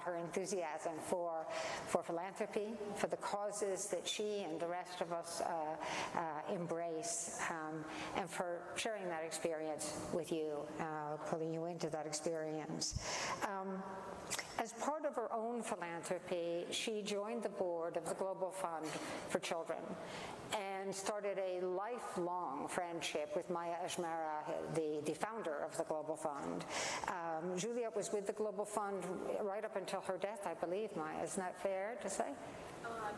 her enthusiasm for philanthropy, for the causes that she and the rest of us embrace, and for sharing that experience with you, pulling you into that experience. As part of her own philanthropy, she joined the board of the Global Fund for Children and started a lifelong friendship with Maya Ajmera, the founder of the Global Fund. Juliette was with the Global Fund right up until her death, I believe, Maya. Isn't that fair to say?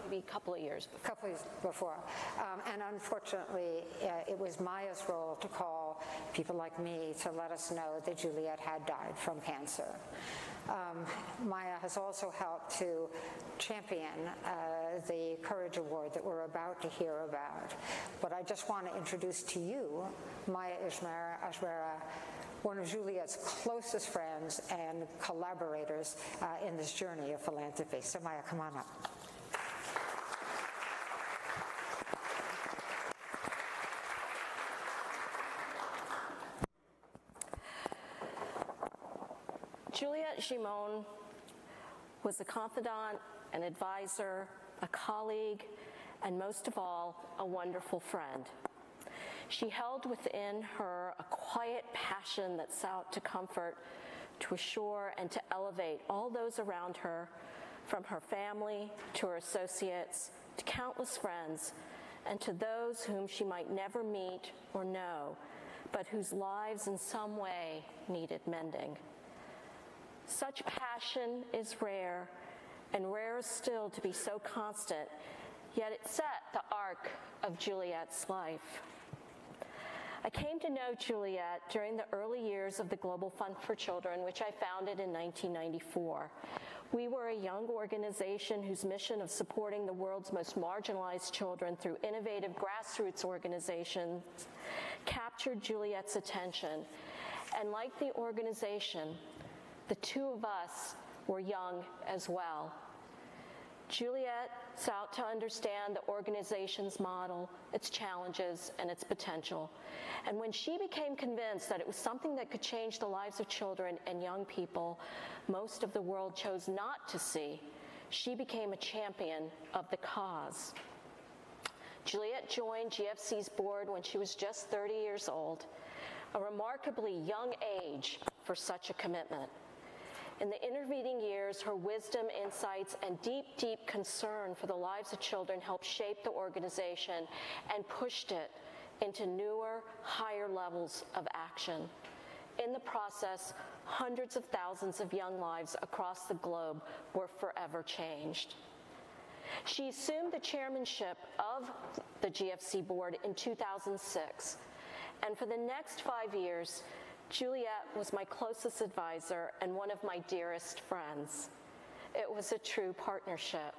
Maybe a couple of years before. Couple of years before. And unfortunately, it was Maya's role to call people like me to let us know that Juliette had died from cancer. Maya has also helped to champion the Courage Award that we're about to hear about. But I just want to introduce to you Maya Ajmera, one of Juliette's closest friends and collaborators in this journey of philanthropy. So Maya, come on up. Juliette Gimon was a confidant, an advisor, a colleague, and most of all, a wonderful friend. She held within her a quiet passion that sought to comfort, to assure, and to elevate all those around her, from her family to her associates, to countless friends, and to those whom she might never meet or know, but whose lives in some way needed mending. Such passion is rare, and rarer still to be so constant, yet it set the arc of Juliette's life. I came to know Juliette during the early years of the Global Fund for Children, which I founded in 1994. We were a young organization whose mission of supporting the world's most marginalized children through innovative grassroots organizations captured Juliette's attention. And like the organization, the two of us were young as well. Juliette sought to understand the organization's model, its challenges, and its potential. And when she became convinced that it was something that could change the lives of children and young people most of the world chose not to see, she became a champion of the cause. Juliette joined GFC's board when she was just 30 years old, a remarkably young age for such a commitment. In the intervening years, her wisdom, insights, and deep, deep concern for the lives of children helped shape the organization and pushed it into newer, higher levels of action. In the process, hundreds of thousands of young lives across the globe were forever changed. She assumed the chairmanship of the GFC board in 2006, and for the next 5 years, Juliette was my closest advisor and one of my dearest friends. It was a true partnership.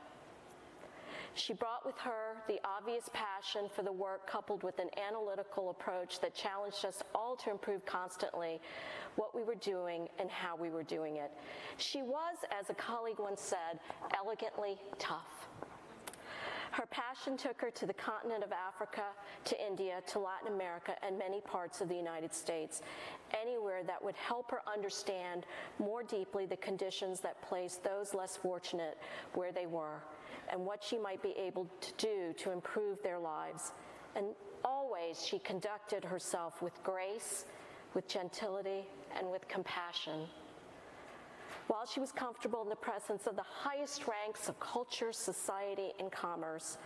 She brought with her the obvious passion for the work coupled with an analytical approach that challenged us all to improve constantly what we were doing and how we were doing it. She was, as a colleague once said, elegantly tough. Her passion took her to the continent of Africa, to India, to Latin America, and many parts of the United States, anywhere that would help her understand more deeply the conditions that placed those less fortunate where they were, and what she might be able to do to improve their lives. And always she conducted herself with grace, with gentility, and with compassion. While she was comfortable in the presence of the highest ranks of culture, society, and commerce,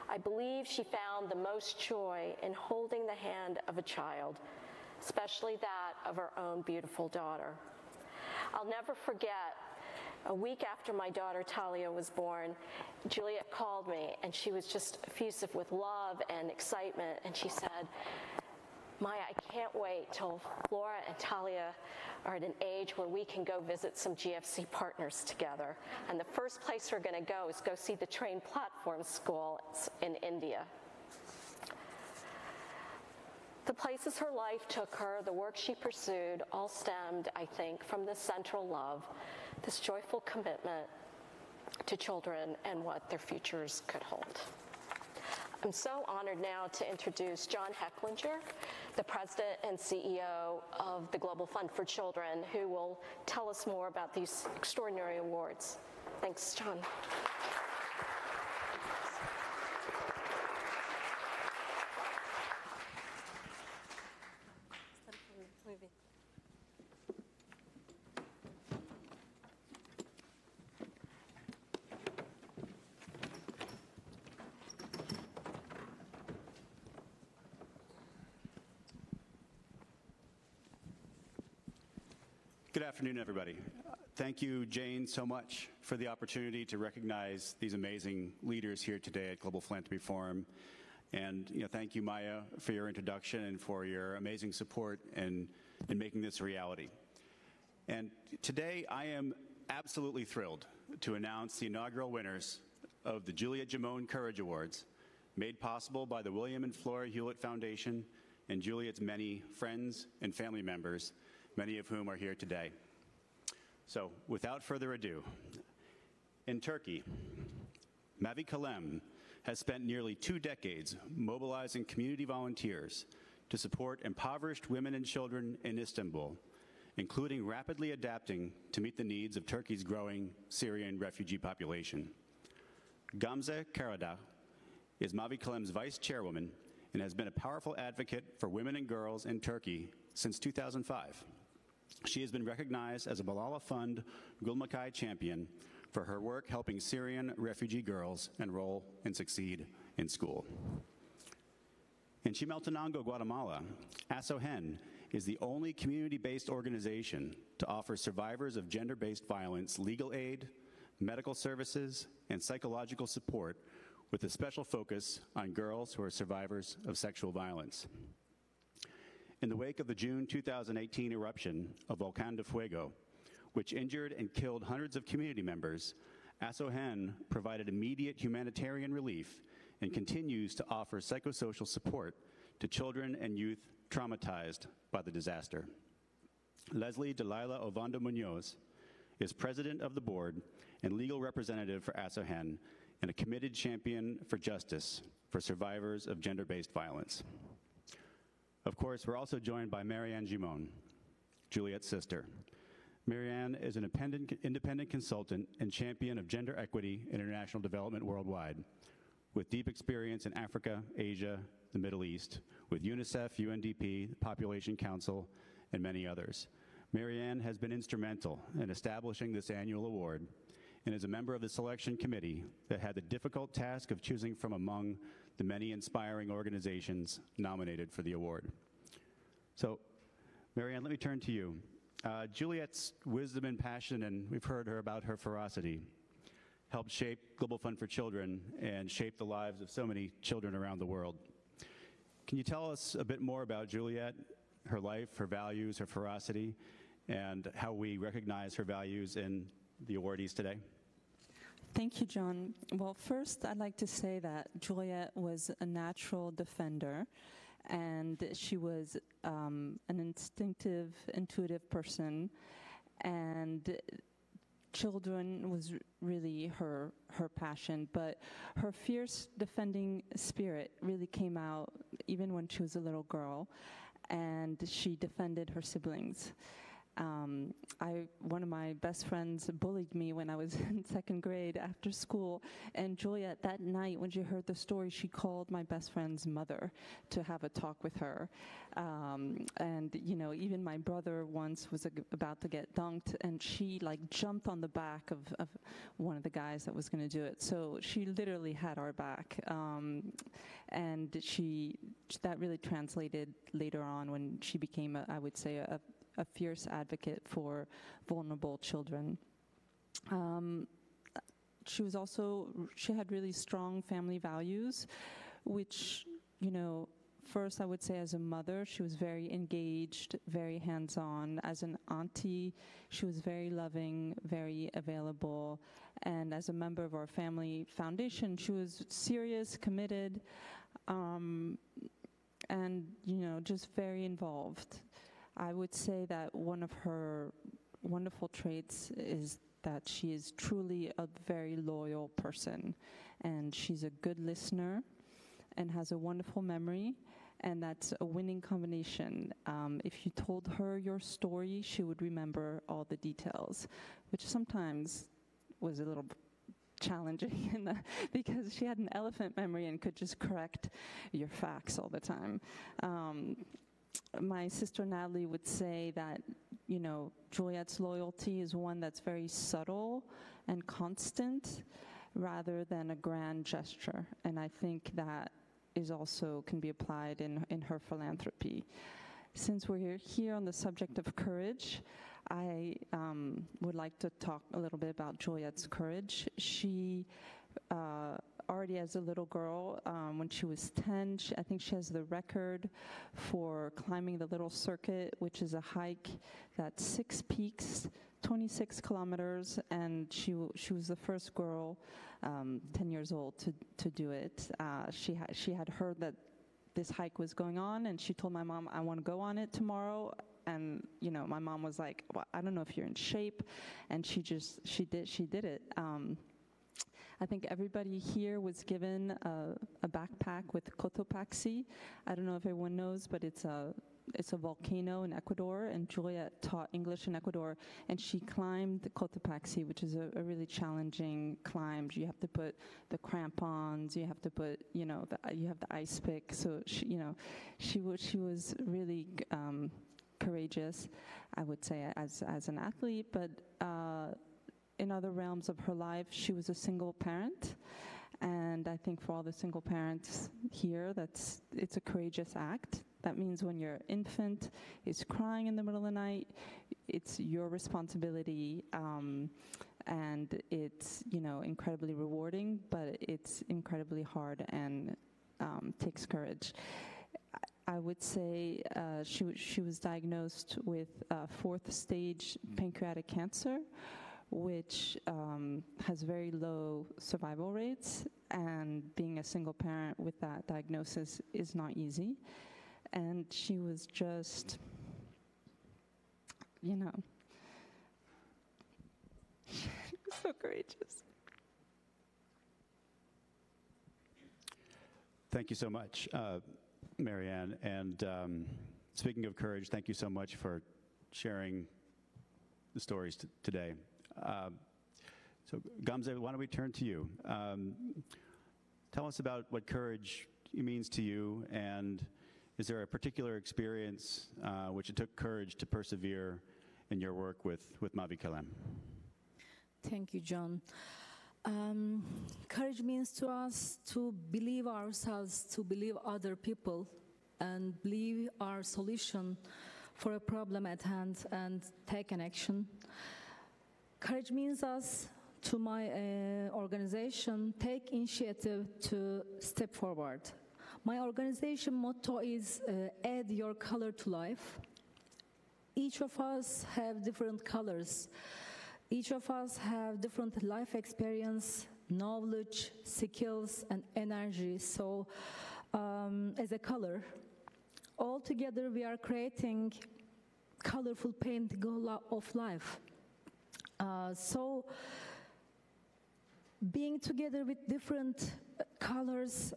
I believe she found the most joy in holding the hand of a child, especially that of her own beautiful daughter. I'll never forget, a week after my daughter Talia was born, Juliette called me, and she was just effusive with love and excitement, and she said, "Maya, I can't wait till Flora and Talia are at an age where we can go visit some GFC partners together. And the first place we're going to go is go see the trained platform schools in India." The places her life took her, the work she pursued, all stemmed, I think, from this central love, this joyful commitment to children and what their futures could hold. I'm so honored now to introduce John Hecklinger, the President and CEO of the Global Fund for Children, who will tell us more about these extraordinary awards. Thanks, John. Good afternoon, everybody. Thank you, Jane, so much for the opportunity to recognize these amazing leaders here today at Global Philanthropy Forum. And thank you, Maya, for your introduction and for your amazing support in making this a reality. And today, I am absolutely thrilled to announce the inaugural winners of the Juliette Gimon Courage Awards, made possible by the William and Flora Hewlett Foundation and Juliette's many friends and family members, many of whom are here today. So, without further ado, in Turkey, Mavi Kalem has spent nearly 2 decades mobilizing community volunteers to support impoverished women and children in Istanbul, including rapidly adapting to meet the needs of Turkey's growing Syrian refugee population. Gamze Karadağ is Mavi Kalem's vice chairwoman and has been a powerful advocate for women and girls in Turkey since 2005. She has been recognized as a Malala Fund Gülmakai champion for her work helping Syrian refugee girls enroll and succeed in school. In Chimaltenango, Guatemala, ASOHEN is the only community-based organization to offer survivors of gender-based violence legal aid, medical services, and psychological support with a special focus on girls who are survivors of sexual violence. In the wake of the June 2018 eruption of Volcán de Fuego, which injured and killed hundreds of community members, ASOHEN provided immediate humanitarian relief and continues to offer psychosocial support to children and youth traumatized by the disaster. Lesli-Dalila Ovando Munoz is president of the board and legal representative for ASOHEN and a committed champion for justice for survivors of gender-based violence. Of course, we're also joined by Marianne Gimon, Juliette's sister. Marianne is an independent consultant and champion of gender equity and international development worldwide, with deep experience in Africa, Asia, the Middle East, with UNICEF, UNDP, the Population Council, and many others. Marianne has been instrumental in establishing this annual award and is a member of the selection committee that had the difficult task of choosing from among the many inspiring organizations nominated for the award. So, Marianne, let me turn to you. Juliette's wisdom and passion, and we've heard her about her ferocity, helped shape Global Fund for Children and shape the lives of so many children around the world. Can you tell us a bit more about Juliette, her life, her values, her ferocity, and how we recognize her values in the awardees today? Thank you, John. Well, first, I'd like to say that Juliette was a natural defender, and she was an instinctive, intuitive person, and children was really her passion, but her fierce defending spirit really came out even when she was a little girl, and she defended her siblings. One of my best friends bullied me when I was in 2nd grade after school, and Juliette, that night when she heard the story, she called my best friend's mother to have a talk with her. And even my brother once was about to get dunked, and she jumped on the back of one of the guys that was going to do it. So she literally had our back, and that really translated later on when she became, I would say, a fierce advocate for vulnerable children. She had really strong family values, which, first I would say as a mother, she was very engaged, very hands-on. As an auntie, she was very loving, very available. And as a member of our family foundation, she was serious, committed, and, just very involved. I would say that one of her wonderful traits is that she is truly a very loyal person, and she's a good listener, and has a wonderful memory, and that's a winning combination. If you told her your story, she would remember all the details, which sometimes was a little challenging because she had an elephant memory and could just correct your facts all the time. My sister Natalie would say that, you know, Juliette's loyalty is one that's very subtle and constant rather than a grand gesture. And I think that is also can be applied in her philanthropy. Since we're here on the subject of courage, I would like to talk a little bit about Juliette's courage. She already as a little girl, when she was 10, I think she has the record for climbing the Little Circuit, which is a hike that's 6 peaks, 26 kilometers, and she was the first girl, 10 years old, to do it. She had heard that this hike was going on, and she told my mom, I want to go on it tomorrow. And, you know, my mom was like, well, I don't know if you're in shape. And she did it. I think everybody here was given a backpack with Cotopaxi. I don't know if everyone knows, but it's a volcano in Ecuador, and Juliette taught English in Ecuador, and she climbed Cotopaxi, which is a really challenging climb. You have to put the crampons, you have to put, you know, you have the ice pick. So she was really courageous, I would say, as an athlete, but in other realms of her life, she was a single parent. And I think for all the single parents here, it's a courageous act. That means when your infant is crying in the middle of the night, it's your responsibility, and it's, you know, incredibly rewarding, but it's incredibly hard and takes courage. I would say she was diagnosed with 4th stage pancreatic cancer, which has very low survival rates, and being a single parent with that diagnosis is not easy. And she was just, you know, so courageous. Thank you so much, Marianne. And speaking of courage, thank you so much for sharing the stories today. So Gamze, why don't we turn to you? Tell us about what courage means to you, and is there a particular experience which it took courage to persevere in your work with Mavi Kalem? Thank you, John. Courage means to us to believe ourselves, to believe other people, and believe our solution for a problem at hand and take an action. Courage means us, to my organization, take initiative to step forward. My organization motto is add your color to life. Each of us have different colors. Each of us have different life experience, knowledge, skills, and energy. So as a color, all together we are creating colorful painting of life. So being together with different colors,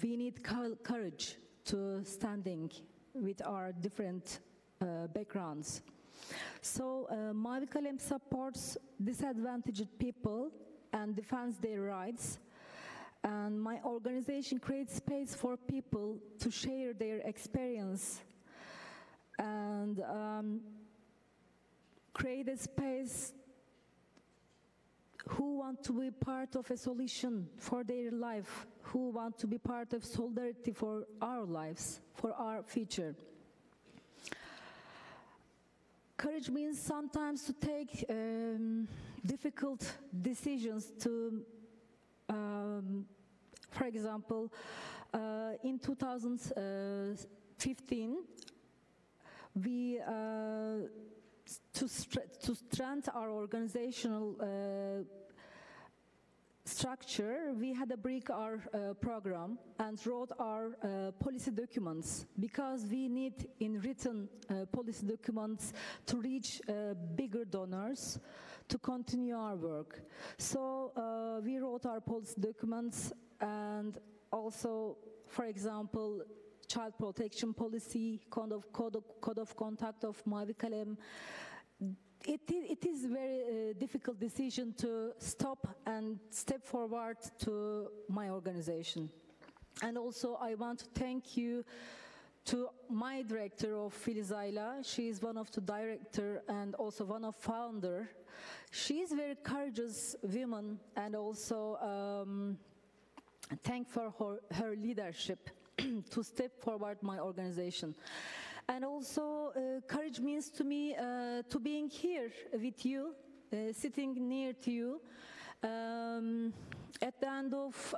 we need courage to standing with our different backgrounds. So Mavi Kalem supports disadvantaged people and defends their rights. And my organization creates space for people to share their experience and create a space who want to be part of a solution for their life, who want to be part of solidarity for our lives, for our future. Courage means sometimes to take difficult decisions to, for example, in 2015, we to strengthen our organizational structure, we had to break our program and wrote our policy documents, because we need in written policy documents to reach bigger donors to continue our work. So we wrote our policy documents, and also, for example, child protection policy, code of conduct of Mavi Kalem. It is a very difficult decision to stop and step forward to my organization. And also I want to thank you to my director of Lesli-Dalila. She is one of the director and also one of founder. She is very courageous woman, and also thank for her leadership to step forward my organization. And also courage means to me to being here with you, sitting near to you. At the end of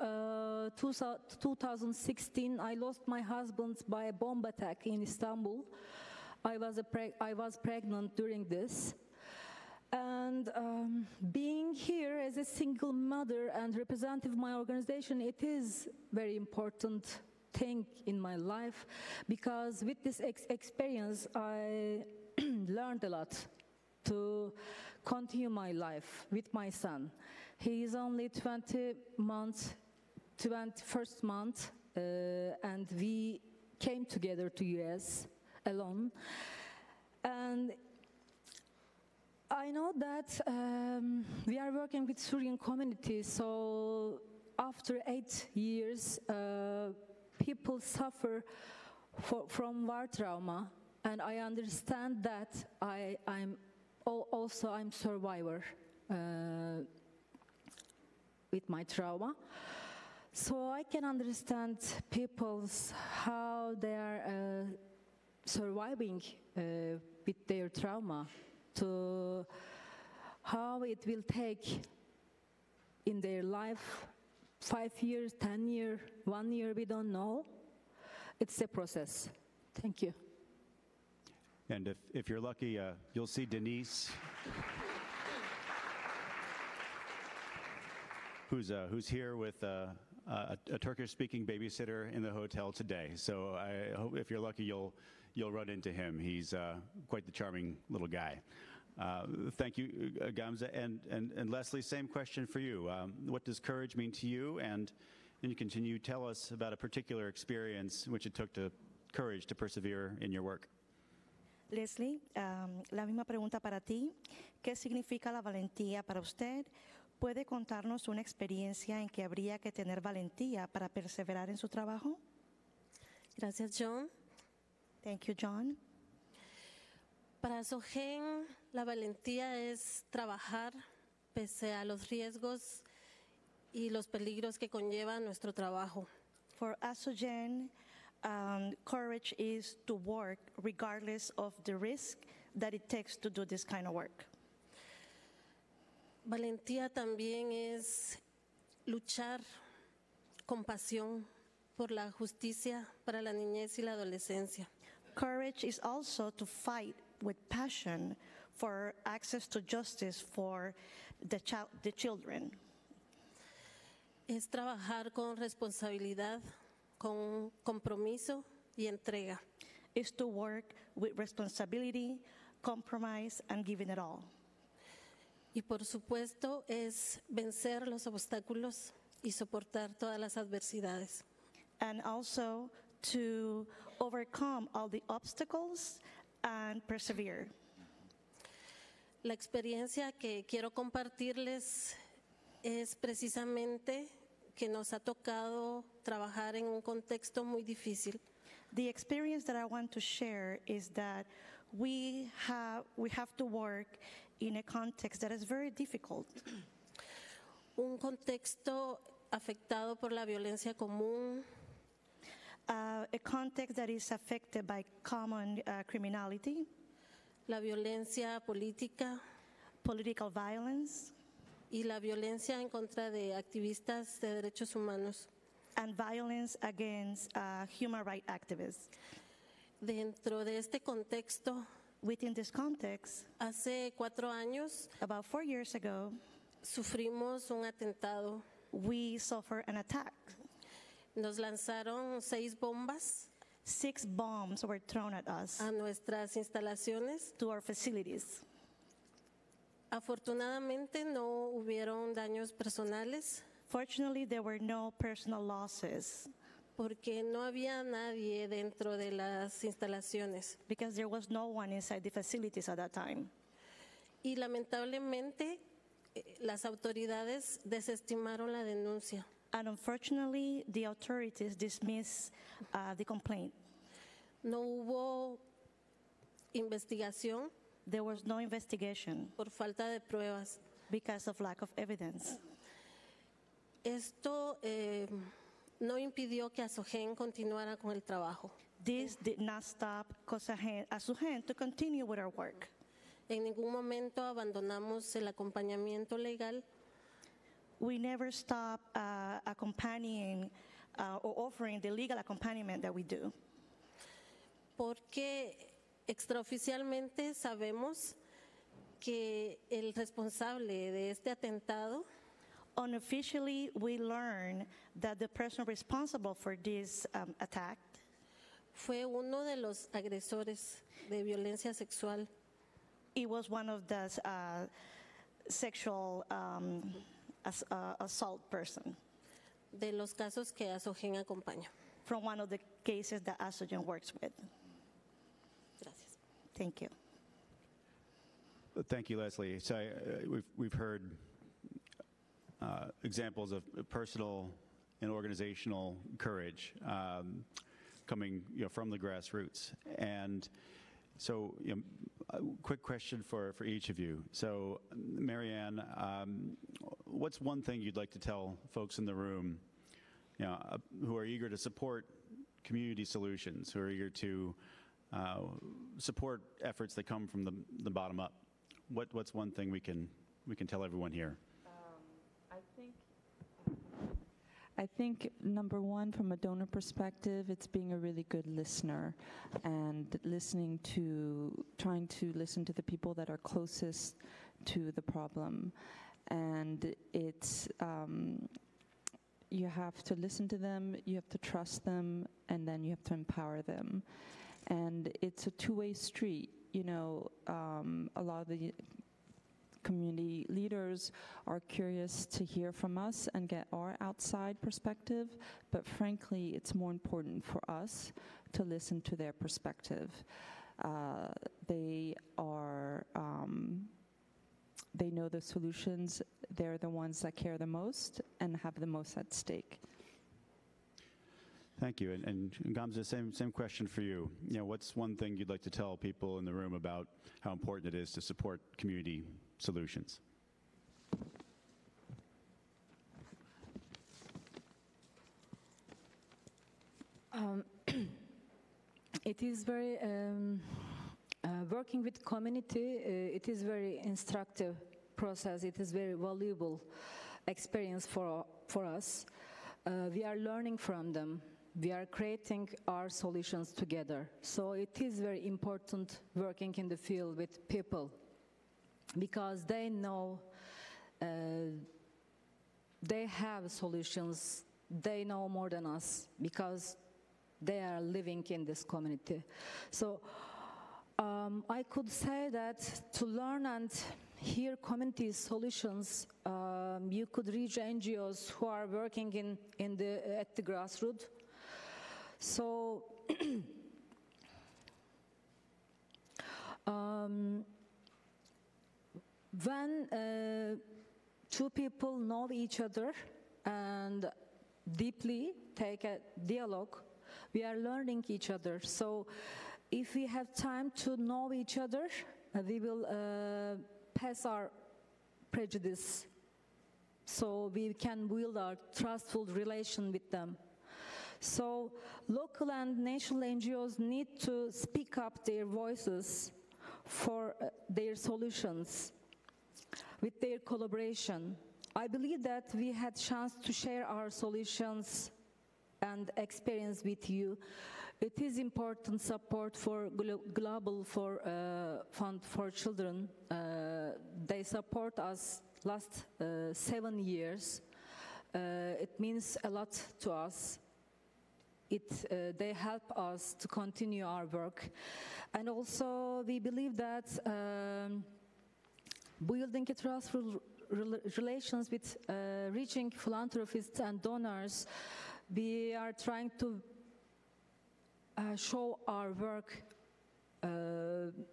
2016, I lost my husband by a bomb attack in Istanbul. I was pregnant during this. And being here as a single mother and representative of my organization, it is very important thing in my life, because with this experience, I learned a lot to continue my life with my son. He is only 21st month, and we came together to US alone. And I know that we are working with Syrian communities, so after 8 years, people suffer from war trauma, and I understand that I'm survivor with my trauma. So I can understand people's how they are surviving with their trauma, to how it will take in their life 5 years, 10 years, 1 year, we don't know. It's a process. Thank you. And if you're lucky, you'll see Denise, who's here with a Turkish-speaking babysitter in the hotel today. So I hope if you're lucky, you'll run into him. He's quite the charming little guy. Thank you, Gamze. And Lesli, same question for you. What does courage mean to you? And can you tell us about a particular experience which it took courage to persevere in your work? Lesli, la misma pregunta para ti. ¿Qué significa la valentía para usted? ¿Puede contarnos una experiencia en que habría que tener valentía para perseverar en su trabajo? Gracias, John. Thank you, John. Para Sogen, la valentía es trabajar pese a los riesgos y los peligros que conlleva nuestro trabajo. For Asogen, courage is to work regardless of the risk that it takes to do this kind of work. Valentía también es luchar con pasión por la justicia para la niñez y la adolescencia. Courage is also to fight with passion for access to justice for the children. Es trabajar con responsabilidad, con compromiso y entrega. Is to work with responsibility, compromise, and giving it all. Y por supuesto es vencer los obstáculos y soportar todas las adversidades. And also to overcome all the obstacles and persevere. La experiencia que quiero compartirles es precisamente que nos ha tocado trabajar en un contexto muy difícil. The experience that I want to share is that we have to work in a context that is very difficult. Un contexto afectado por la violencia común. A context that is affected by common criminality. La violencia política. Political violence. Y la violencia en contra de activistas de derechos humanos. And violence against human rights activists. Dentro de este contexto, within this context, hace 4 años, about 4 years ago, sufrimos un atentado. We suffered an attack. Nos lanzaron 6 bombas. 6 bombs were thrown at us. A nuestras instalaciones. To our facilities. Afortunadamente no hubieron daños personales. Fortunately, there were no personal losses porque no había nadie dentro de las instalaciones. because there was no one inside the facilities at that time. Y lamentablemente las autoridades desestimaron la denuncia. And unfortunately, the authorities dismissed the complaint. No hubo investigación There was no investigation por falta de pruebas. because of lack of evidence. Esto no impidió que Asogen continuara con el trabajo. This did not stop Asugen to continue with our work. En ningún momento abandonamos el acompañamiento legal We never stop accompanying or offering the legal accompaniment that we do porque extraoficialmente sabemos que el responsable de este atentado Unofficially, we learn that the person responsible for this attack fue uno de los agresores de violencia sexual. it was one of the sexual assault person De los casos que Asogen acompaña. from one of the cases that Asogen works with. Gracias. Thank you. Thank you, Leslie. So we've heard examples of personal and organizational courage coming from the grassroots. And so, a quick question for each of you. So, Marianne, what's one thing you'd like to tell folks in the room, who are eager to support community solutions, who are eager to support efforts that come from the bottom up? What's one thing we can tell everyone here? I think number one, from a donor perspective, it's being a really good listener and trying to listen to the people that are closest to the problem. And it's, you have to listen to them, you have to trust them, and then you have to empower them. And it's a two-way street. A lot of the community leaders are curious to hear from us and get our outside perspective, but frankly, it's more important for us to listen to their perspective. They know the solutions, they're the ones that care the most and have the most at stake. Thank you. And Gamze, same question for you. What's one thing you'd like to tell people in the room about how important it is to support community solutions? It is very, working with community, it is very instructive process. It is very valuable experience for us. We are learning from them. We are creating our solutions together. So it is very important working in the field with people because they know, they have solutions. They know more than us because they are living in this community. So I could say that to learn and hear community solutions, you could reach NGOs who are working at the grassroots. So when two people know each other and deeply take a dialogue, we are learning each other. So if we have time to know each other, we will pass our prejudice so we can build our trustful relation with them. So local and national NGOs need to speak up their voices for their solutions with their collaboration. I believe that we had chance to share our solutions and experience with you. It is important support for Global Fund for Children. They support us last 7 years. It means a lot to us. They help us to continue our work. And also we believe that building a trustful relations with reaching philanthropists and donors, we are trying to show our work,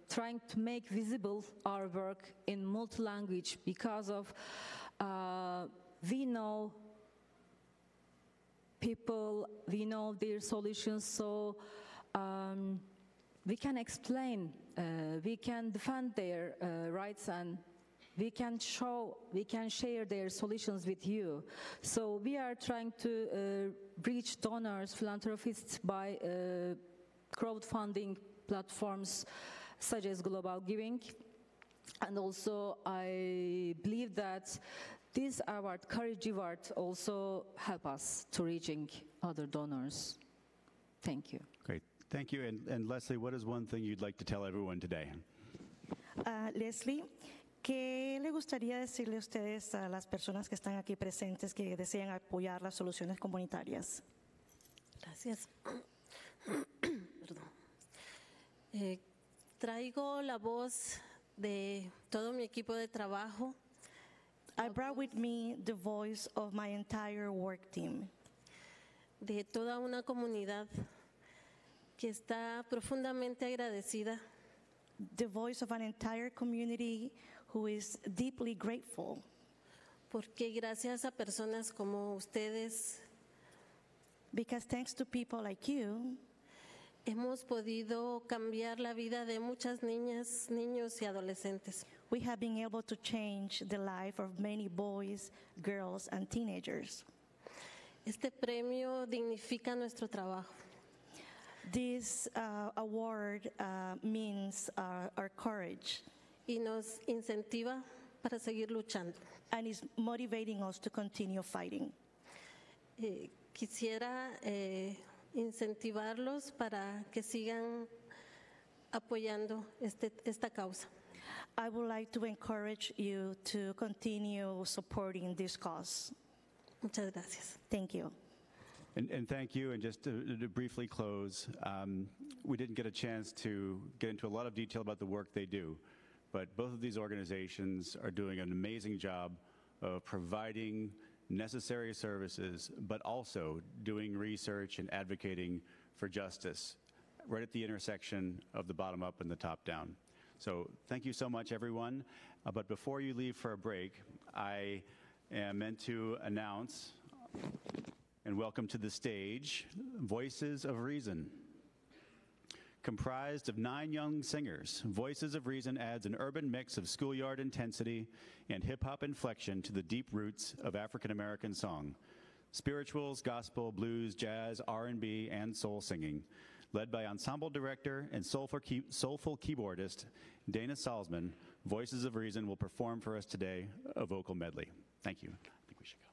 trying to make visible our work in multi-language because of we know people, we know their solutions, so we can explain, we can defend their rights, and we can share their solutions with you. So we are trying to reach donors, philanthropists by crowdfunding platforms such as Global Giving. And also I believe that this award, Courage Award, also help us to reaching other donors. Thank you. Great. Thank you. And Leslie, what is one thing you'd like to tell everyone today? Leslie, ¿qué le gustaría decirle a ustedes a las personas que están aquí presentes que desean apoyar las soluciones comunitarias? Gracias. Perdón. Traigo la voz de todo mi equipo de trabajo. I brought with me the voice of my entire work team, de toda una comunidad que está profundamente agradecida the voice of an entire community who is deeply grateful porque gracias a personas como ustedes because thanks to people like you, hemos podido cambiar la vida de muchas niñas, niños y adolescentes. we have been able to change the life of many boys, girls, and teenagers. Este premio dignifica nuestro trabajo. This award means our courage Y nos incentiva para seguir luchando. and is motivating us to continue fighting. Quisiera incentivarlos para que sigan apoyando esta causa. I would like to encourage you to continue supporting this cause. Muchas gracias. Thank you. And thank you. And just to briefly close, we didn't get a chance to get into a lot of detail about the work they do, but both of these organizations are doing an amazing job of providing necessary services, but also doing research and advocating for justice right at the intersection of the bottom up and the top down. So thank you so much, everyone. But before you leave for a break, I am meant to announce and welcome to the stage Voices of Reason. Comprised of 9 young singers, Voices of Reason adds an urban mix of schoolyard intensity and hip-hop inflection to the deep roots of African-American song. Spirituals, gospel, blues, jazz, R&B, and soul singing. Led by ensemble director and soulful keyboardist Dana Salzman, Voices of Reason will perform for us today a vocal medley. Thank you. I think we should go.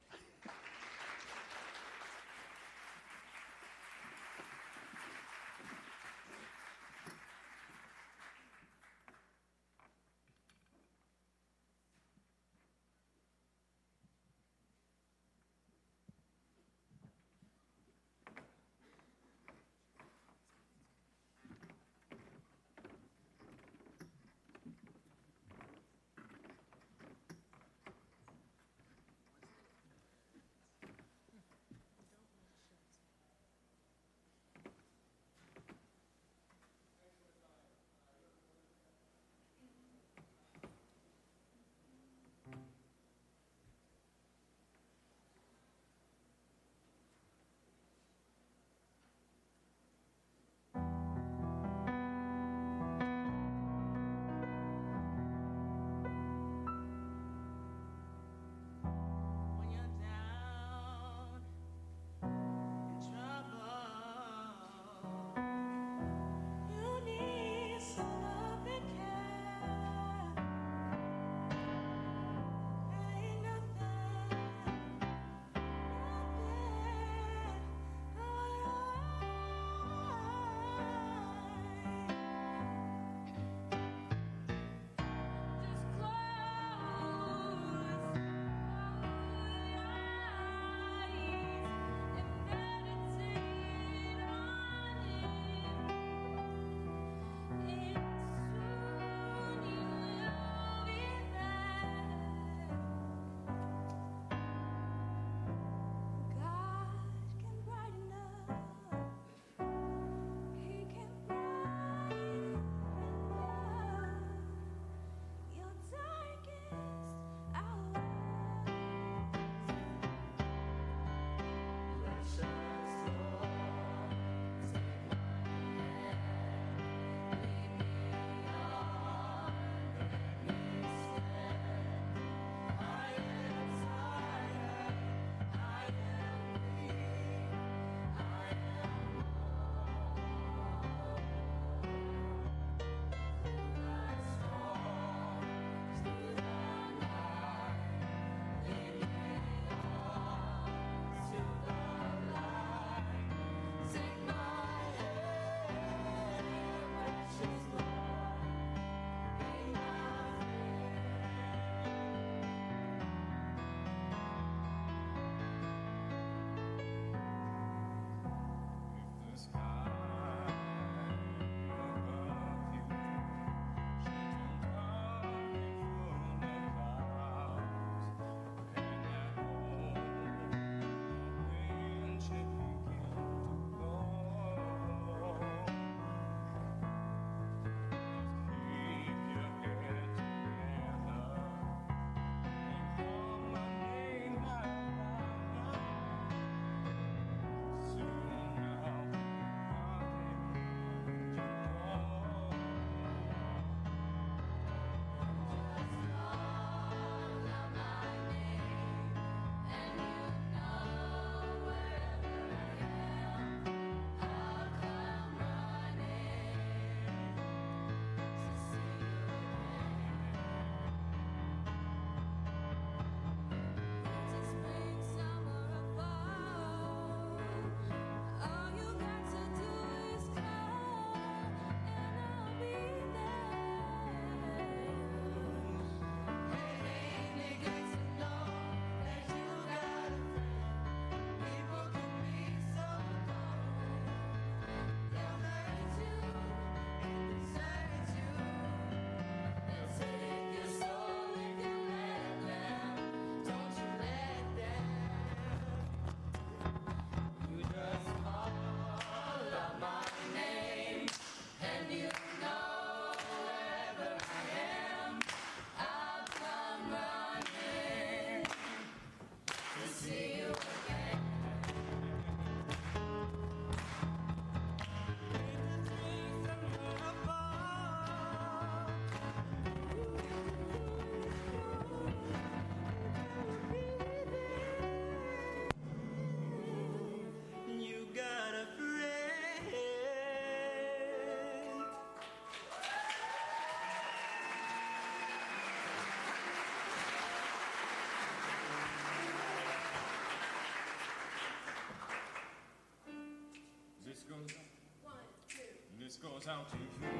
talk to you.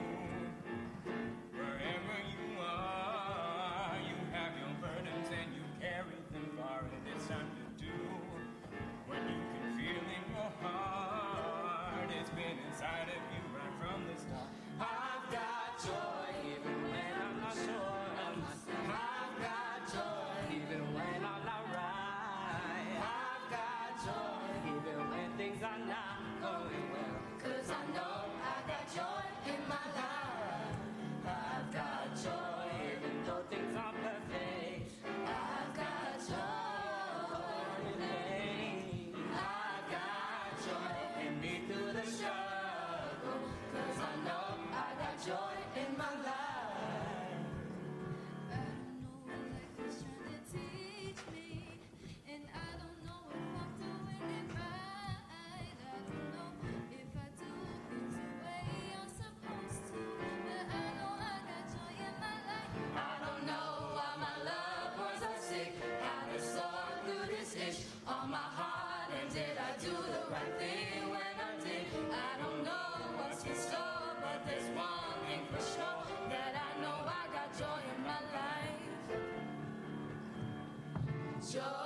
Wherever you are, you have your burdens and you carry them far, and it's time to do what you can feel in your heart. It's been inside of you right from the start. I've got joy even when I'm not sure. I've got joy even when I'm not right. I've got joy even when things are not going well. 'Cause I know I got joy in my life. I've got joy even though things aren't perfect. I've got joy in me. I've got joy in me through the struggle. 'Cause I know I got joy in my life. I don't know what life is trying to teach me, and I don't know if I'm doing it right. I don't know if I do things the way I'm supposed to, but I know I got joy in my life. I don't know why my loved ones are sick. How to sort through this itch on my heart, and did I do the right thing when I did? I don't know what's in store, but there's one thing for sure, that I know I got joy in my life. Joy.